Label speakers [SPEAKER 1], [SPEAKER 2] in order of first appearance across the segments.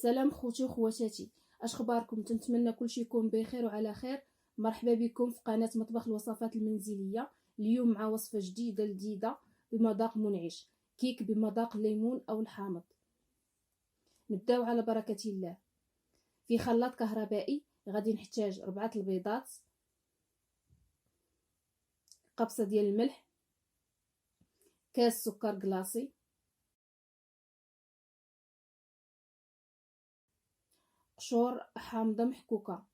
[SPEAKER 1] سلام خوتي وخواتاتي، اش اخباركم؟ تنتمنى كلشي يكون بخير وعلى خير. مرحبا بكم في قناه مطبخ الوصفات المنزليه. اليوم مع وصفه جديده لذيذه بمذاق منعش، كيك بمذاق الليمون او الحامض. نبداو على بركه الله. في خلاط كهربائي غادي نحتاج 4 البيضات، قبصه ديال الملح، كاس سكر كلاصي، قشور حامضه محكوكه.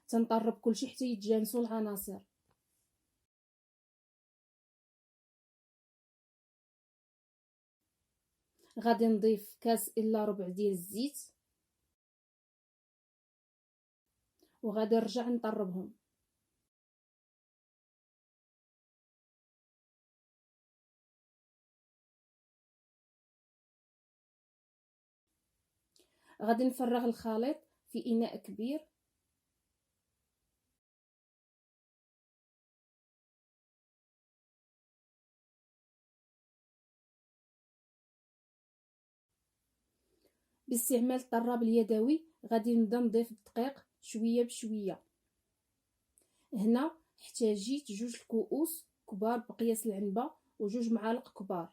[SPEAKER 1] تنطرب كلشي حتى يتجانسوا العناصر. غادي نضيف كاس الا ربع ديال الزيت وغادي نرجع نطربهم. غادي نفرغ الخليط في اناء كبير. باستعمال الطراب اليدوي غادي نبدا نضيف الدقيق شويه بشويه. هنا احتاجيت 2 الكؤوس كبار بقياس العنبه و2 معالق كبار.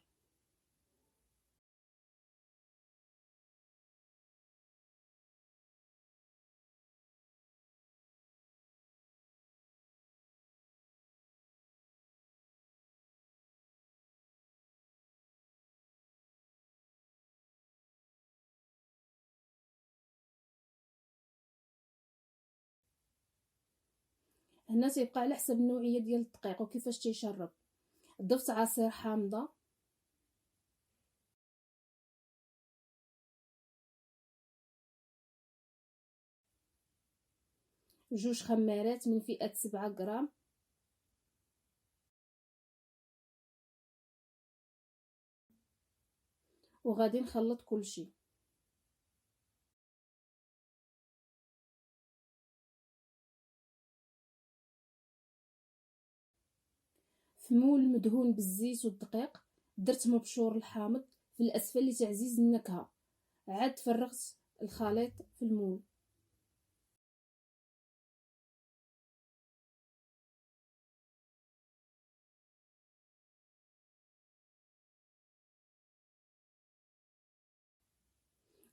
[SPEAKER 1] هنا تيبقى على حسب النوعيه ديال الدقيق وكيفاش تيشرب. ضفت عصير حامضه، جوج خمارات من فئه 7 غرام، وغادي نخلط كلشي. في مول مدهون بالزيت والدقيق درت مبشور الحامض في الاسفل لتعزيز النكهه. عاد فرغت الخليط في المول.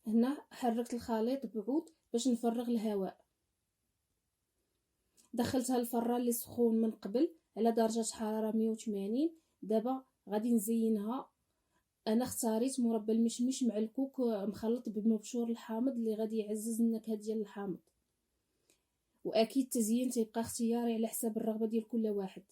[SPEAKER 1] هنا حركت الخليط بعود باش نفرغ الهواء. دخلتها الفران اللي سخون من قبل على درجه حراره 180. دابا غادي نزينها. انا اختاريت مربى المشمش مع الكوك مخلط بمبشور الحامض اللي غادي يعزز النكهه ديال الحامض. واكيد التزيين تيبقى اختياري على حساب الرغبه ديال كل واحد.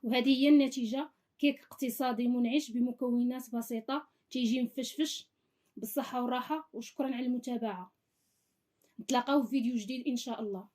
[SPEAKER 1] وهذه هي النتيجه، كيك اقتصادي منعش بمكونات بسيطه تيجي مفشفش. بالصحه والراحه وشكرا على المتابعه. نتلاقاو في فيديو جديد ان شاء الله.